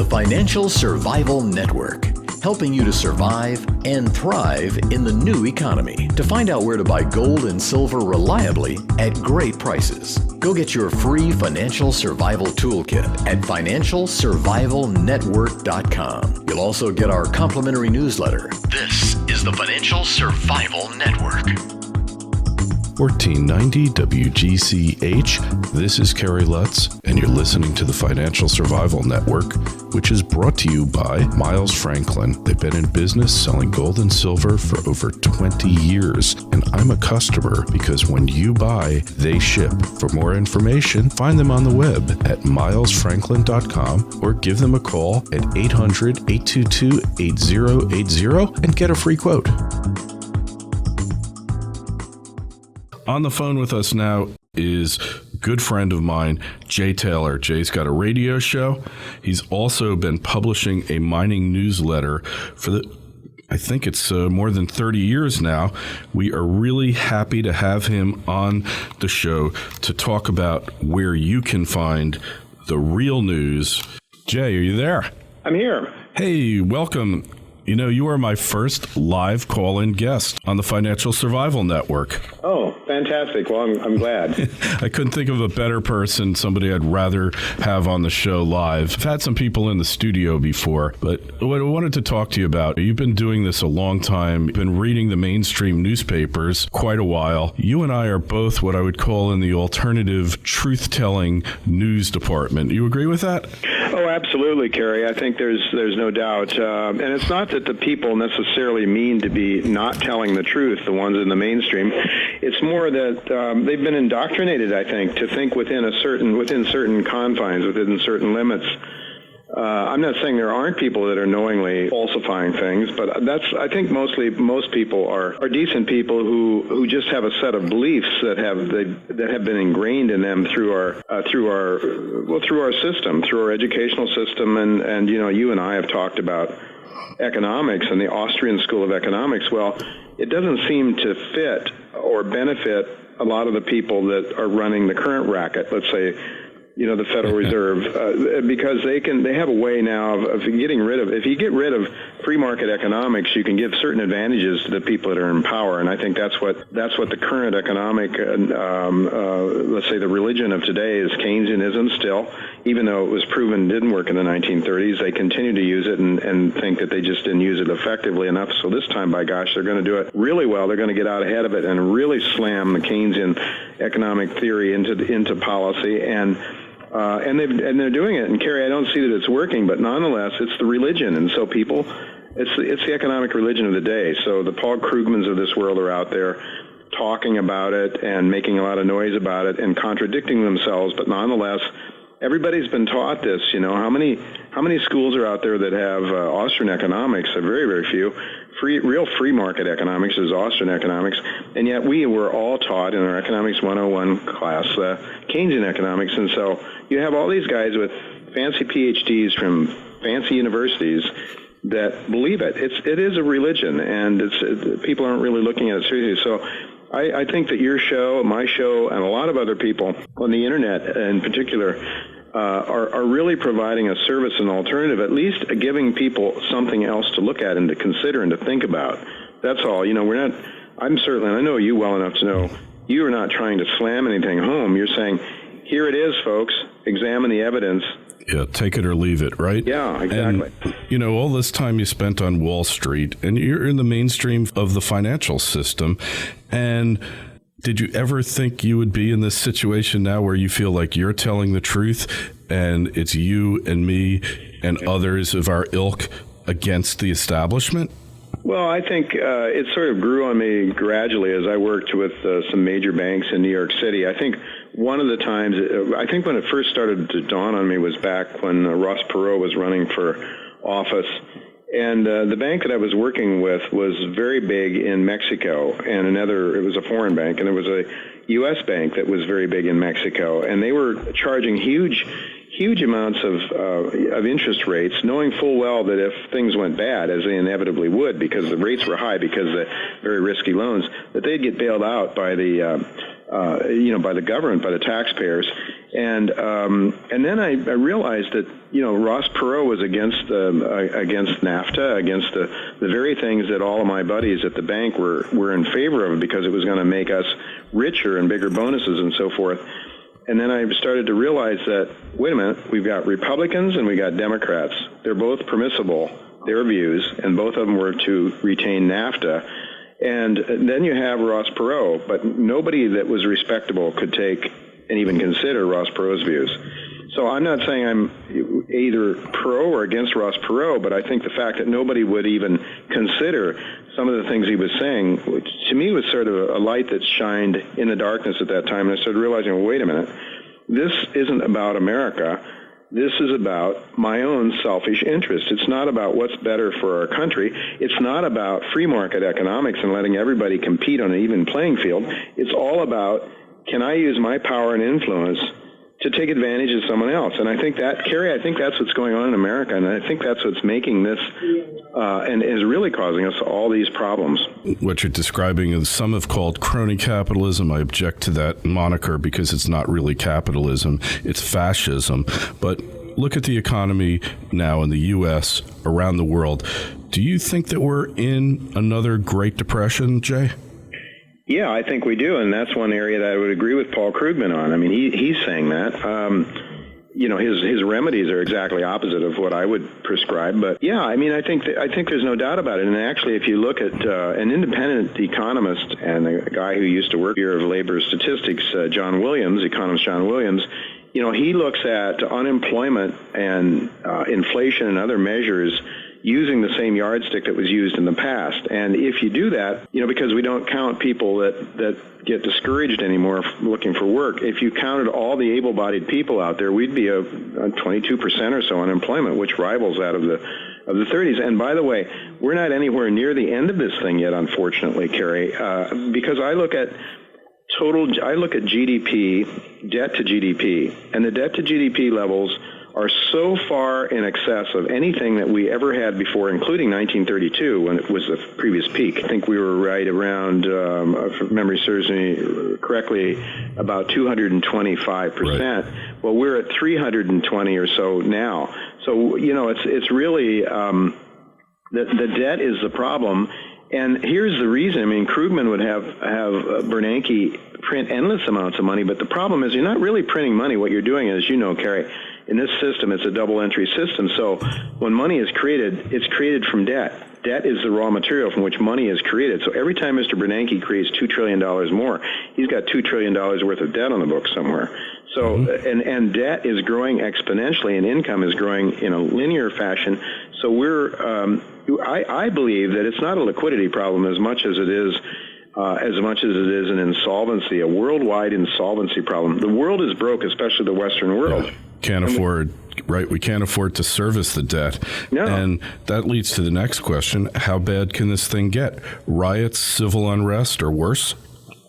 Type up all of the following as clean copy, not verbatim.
Financial Survival Network, helping you to survive and thrive in the new economy. To find out where to buy gold and silver reliably at great prices, go get your free Financial Survival Toolkit at financialsurvivalnetwork.com. You'll also get our complimentary newsletter. This is the Financial Survival Network. 1490 WGCH. This is Kerry Lutz, and you're listening to the Financial Survival Network, which is brought to you by Miles Franklin. They've been in business selling gold and silver for over 20 years, and I'm a customer because when you buy, they ship. For more information, find them on the web at milesfranklin.com or give them a call at 800-822-8080 and get a free quote. On the phone with us now is a good friend of mine, Jay Taylor. Jay's got a radio show. He's also been publishing a mining newsletter for I think it's more than 30 years now. We are really happy to have him on the show to talk about where you can find the real news. Jay, are you there? I'm here. Hey, welcome. You know, you are my first live call-in guest on the Financial Survival Network. Oh, fantastic. Well, I'm glad. I couldn't think of a better person, somebody I'd rather have on the show live. I've had some people in the studio before, but what I wanted to talk to you about, you've been doing this a long time. You've been reading the mainstream newspapers quite a while. You and I are both what I would call in the alternative truth-telling news department. You agree with that? Oh, absolutely, Kerry. I think there's no doubt. And it's not that the people necessarily mean to be not telling the truth, the ones in the mainstream. It's more that they've been indoctrinated, I think, to think within certain confines, within certain limits. I'm not saying there aren't people that are knowingly falsifying things, but I think most people are decent people who just have a set of beliefs that have been ingrained in them through our system, through our educational system, and you and I have talked about economics and the Austrian School of Economics. Well, it doesn't seem to fit or benefit a lot of the people that are running the current racket, let's say, the Federal Reserve, because they have a way now of getting rid of, if you get rid of free market economics, you can give certain advantages to the people that are in power. And I think that's what the current economic, let's say the religion of today is Keynesianism still, even though it was proven didn't work in the 1930s. They continue to use it and think that they just didn't use it effectively enough. So this time, by gosh, they're going to do it really well. They're going to get out ahead of it and really slam the Keynesian economic theory into policy. And they're doing it. And Kerry, I don't see that it's working, but nonetheless, it's the religion. And so people, it's the economic religion of the day. So the Paul Krugmans of this world are out there talking about it and making a lot of noise about it and contradicting themselves. But nonetheless, everybody's been taught this. How many schools are out there that have Austrian economics? Very, very few. Real free market economics is Austrian economics, and yet we were all taught in our Economics 101 class Keynesian economics, and so you have all these guys with fancy PhDs from fancy universities that believe it. It is a religion, and people aren't really looking at it seriously. So I think that your show, my show, and a lot of other people on the internet in particular are really providing a service and alternative, at least giving people something else to look at and to consider and to think about. That's all. We're not, I know you well enough to know you are not trying to slam anything home. You're saying, here it is, folks, examine the evidence. Yeah, take it or leave it, right? Yeah, exactly. And, all this time you spent on Wall Street, and you're in the mainstream of the financial system, and did you ever think you would be in this situation now where you feel like you're telling the truth and it's you and me and others of our ilk against the establishment? Well, I think it sort of grew on me gradually as I worked with some major banks in New York City. I think one of the times, when it first started to dawn on me was back when Ross Perot was running for office. And the bank that I was working with was very big in Mexico, and it was a foreign bank, and there was a U.S. bank that was very big in Mexico, and they were charging huge amounts of interest rates, knowing full well that if things went bad, as they inevitably would, because the rates were high because of the very risky loans, that they'd get bailed out by the by the government, by the taxpayers. And then I realized that, Ross Perot was against NAFTA, against the very things that all of my buddies at the bank were in favor of, because it was going to make us richer and bigger bonuses and so forth. And then I started to realize that, wait a minute, we've got Republicans and we got Democrats. They're both permissible, their views, and both of them were to retain NAFTA. And then you have Ross Perot, but nobody that was respectable could take and even consider Ross Perot's views. So I'm not saying I'm either pro or against Ross Perot, but I think the fact that nobody would even consider some of the things he was saying, which to me was sort of a light that shined in the darkness at that time. And I started realizing, well, wait a minute, this isn't about America. This is about my own selfish interest. It's not about what's better for our country. It's not about free market economics and letting everybody compete on an even playing field. It's all about, can I use my power and influence to take advantage of someone else? And I think that, Kerry, I think that's what's going on in America, and I think that's what's making this and is really causing us all these problems. What you're describing is, some have called crony capitalism. I object to that moniker because it's not really capitalism, it's fascism. But look at the economy now in the U.S., around the world. Do you think that we're in another Great Depression, Jay? Yeah, I think we do, and that's one area that I would agree with Paul Krugman on. I mean, he's saying that. His remedies are exactly opposite of what I would prescribe. But yeah, I mean, I think there's no doubt about it. And actually, if you look at an independent economist and a guy who used to work Bureau of Labor Statistics, economist John Williams, he looks at unemployment and inflation and other measures using the same yardstick that was used in the past. And if you do that, because we don't count people that get discouraged anymore looking for work, if you counted all the able-bodied people out there, we'd be a 22% or so unemployment, which rivals that of the 30s. And by the way, we're not anywhere near the end of this thing yet, unfortunately, Kerry, because I look at GDP, debt to GDP, and the debt to GDP levels are so far in excess of anything that we ever had before, including 1932, when it was the previous peak. I think we were right around, if memory serves me correctly, about 225%. Right. Well, we're at 320 or so now. So, it's really, the debt is the problem. And here's the reason. I mean, Krugman would have Bernanke print endless amounts of money, but the problem is you're not really printing money. What you're doing is, Kerry, in this system, it's a double entry system. So when money is created, it's created from debt. Debt is the raw material from which money is created. So every time Mr. Bernanke creates $2 trillion more, he's got $2 trillion worth of debt on the books somewhere. So, and debt is growing exponentially, and income is growing in a linear fashion. So I believe that it's not a liquidity problem as much as it is an insolvency, a worldwide insolvency problem. The world is broke, especially the Western world. Yeah. We can't afford to service the debt. No. And that leads to the next question. How bad can this thing get? Riots, civil unrest, or worse?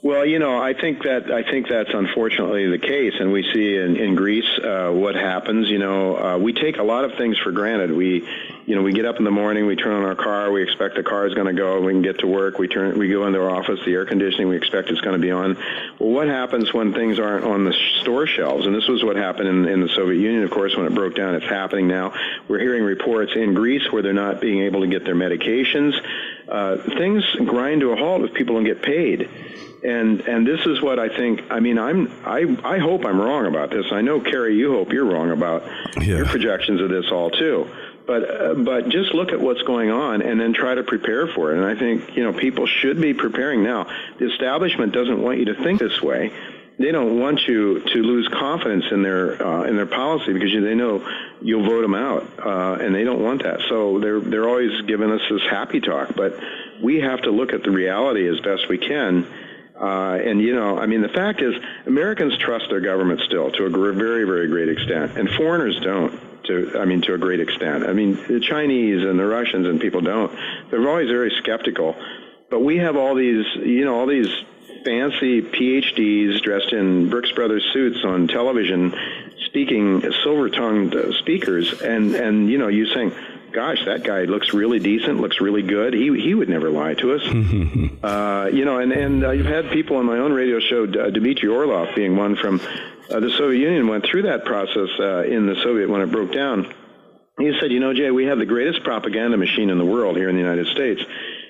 Well, I think that's unfortunately the case, and we see in Greece what happens. We take a lot of things for granted. We get up in the morning, we turn on our car, we expect the car is going to go, we can get to work, we go into our office, the air conditioning, we expect it's going to be on. Well, what happens when things aren't on the store shelves? And this was what happened in the Soviet Union, of course, when it broke down. It's happening now. We're hearing reports in Greece where they're not being able to get their medications. Things grind to a halt if people don't get paid. And this is what I think. I mean, I hope I'm wrong about this. I know, Kerry, you hope you're wrong about your projections of this all too. But just look at what's going on and then try to prepare for it. And I think people should be preparing now. The establishment doesn't want you to think this way. They don't want you to lose confidence in their policy because they know you'll vote them out, and they don't want that. So they're always giving us this happy talk. But we have to look at the reality as best we can. The fact is, Americans trust their government still to a very, very great extent, and foreigners don't. To a great extent. I mean, the Chinese and the Russians and people don't. They're always very skeptical. But we have all these fancy PhDs dressed in Brooks Brothers suits on television, speaking silver-tongued speakers, and you saying, gosh, that guy looks really decent, looks really good. He would never lie to us. And I've had people on my own radio show, Dmitry Orlov being one from the Soviet Union went through that process in the Soviet when it broke down. He said, Jay, we have the greatest propaganda machine in the world here in the United States.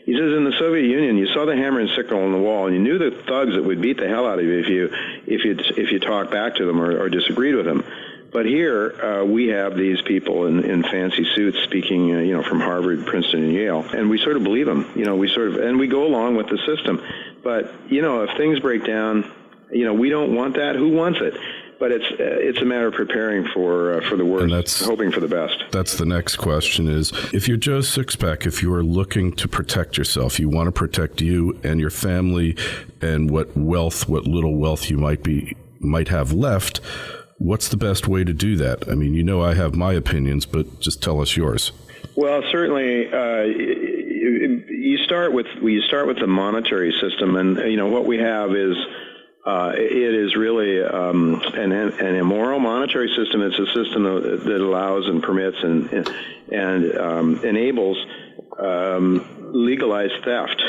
He says, in the Soviet Union, you saw the hammer and sickle on the wall, and you knew the thugs that would beat the hell out of you if you talked back to them or disagreed with them. But here we have these people in fancy suits speaking, from Harvard, Princeton, and Yale, and we sort of believe them. And we go along with the system. But if things break down, we don't want that. Who wants it? But it's a matter of preparing for the worst, hoping for the best. That's the next question is, if you're Joe Sixpack, if you are looking to protect yourself, you want to protect you and your family and what little wealth you might have left, what's the best way to do that? I mean, I have my opinions, but just tell us yours. Well, certainly, you start with the monetary system, and what we have is. It is really an immoral monetary system. It's a system that allows and permits and enables legalized theft.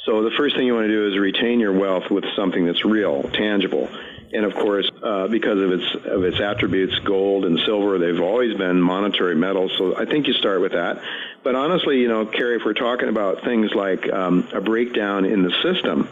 So the first thing you want to do is retain your wealth with something that's real, tangible. And of course, because of its attributes, gold and silver, they've always been monetary metals. So I think you start with that. But honestly, Kerry, if we're talking about things like a breakdown in the system,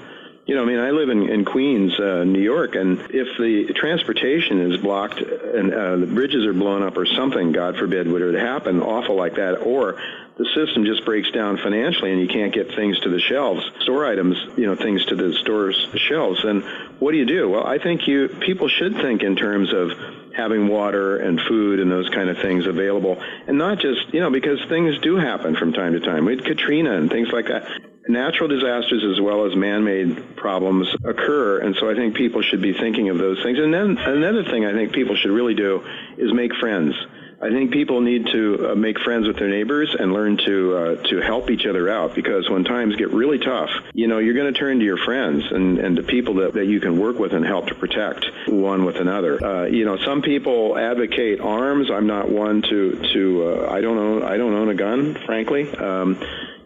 I live in Queens, New York, and if the transportation is blocked and the bridges are blown up or something, God forbid, would it happen, awful like that, or the system just breaks down financially and you can't get things to the shelves, store items, things to the store's shelves, then what do you do? Well, I think people should think in terms of having water and food and those kind of things available, and not just, because things do happen from time to time. We had Katrina and things like that. Natural disasters as well as man-made problems occur, and so I think people should be thinking of those things. And then another thing I think people should really do is make friends. I think people need to make friends with their neighbors and learn to help each other out, because when times get really tough, you're going to turn to your friends and to people that you can work with and help to protect one with another. Some people advocate arms. I'm not one to I don't own a gun, frankly.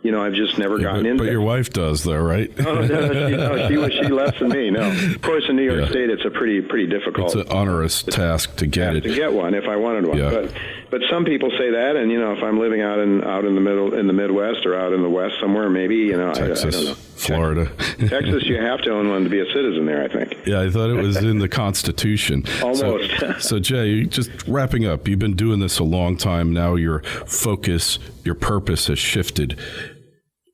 I've just never gotten into it. But your wife does, though, right? She less than me. No, of course, in New York State, it's a pretty difficult. It's an onerous task to get it. To get one, if I wanted one. Yeah. But some people say that, and if I'm living out in the Midwest or out in the West somewhere, maybe Texas, I don't know. Florida, Texas, you have to own one to be a citizen there, I think. Yeah, I thought it was in the Constitution. Almost. So Jay, just wrapping up, you've been doing this a long time now. Your focus, your purpose has shifted.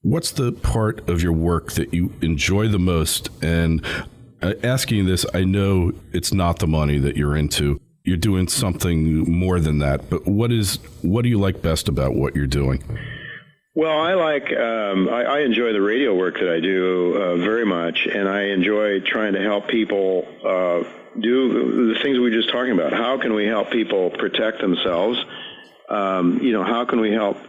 What's the part of your work that you enjoy the most? And asking you this, I know it's not the money that you're into. You're doing something more than that. But what do you like best about what you're doing? Well, I enjoy the radio work that I do very much, and I enjoy trying to help people do the things we were just talking about. How can we help people protect themselves? How can we help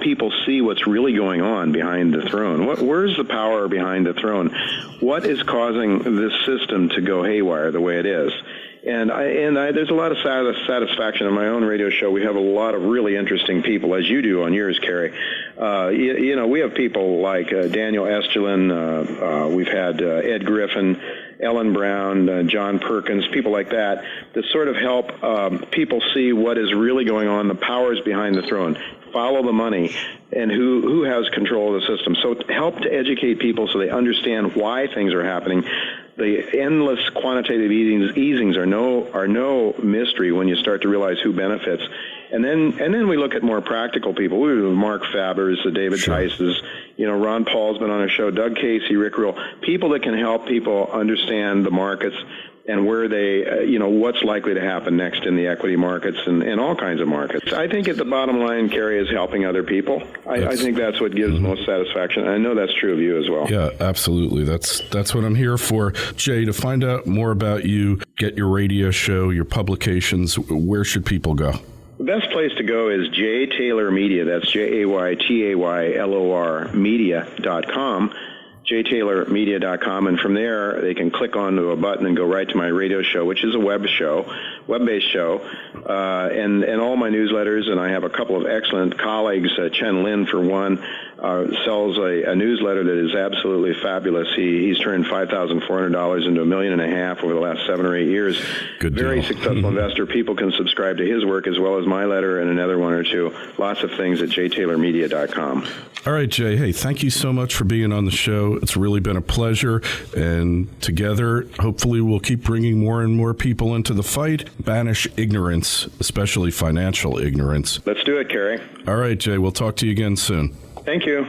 people see what's really going on behind the throne? Where's the power behind the throne? What is causing this system to go haywire the way it is? And there's a lot of satisfaction in my own radio show. We have a lot of really interesting people, as you do on yours, Kerry. We have people like Daniel Esterlin. We've had Ed Griffin, Ellen Brown, John Perkins, people like that sort of help people see what is really going on, the powers behind the throne, follow the money, and who has control of the system. So help to educate people so they understand why things are happening. The endless quantitative easings are no mystery when you start to realize who benefits. And then we look at more practical people. We have Mark Faber's, David Tice's, Ron Paul's been on a show, Doug Casey, Rick Rule, people that can help people understand the markets and where they, what's likely to happen next in the equity markets and all kinds of markets. I think at the bottom line, Kerry, is helping other people. I think that's what gives most satisfaction. I know that's true of you as well. Yeah, absolutely. That's what I'm here for. Jay, to find out more about you, get your radio show, your publications, where should people go? The best place to go is J. Taylor Media. That's JAYTAYLOR Media.com. jtaylormedia.com, and from there they can click onto a button and go right to my radio show, which is a web-based show, and all my newsletters. And I have a couple of excellent colleagues, Chen Lin for one, sells a newsletter that is absolutely fabulous. He's turned $5,400 into $1.5 million over the last 7 or 8 years. Good Very deal. successful investor. People can subscribe to his work as well as my letter and another one or two. Lots of things at jtaylormedia.com. All right, Jay. Hey, thank you so much for being on the show. It's really been a pleasure. And together, hopefully, we'll keep bringing more and more people into the fight, banish ignorance, especially financial ignorance. Let's do it, Kerry. All right, Jay. We'll talk to you again soon. Thank you.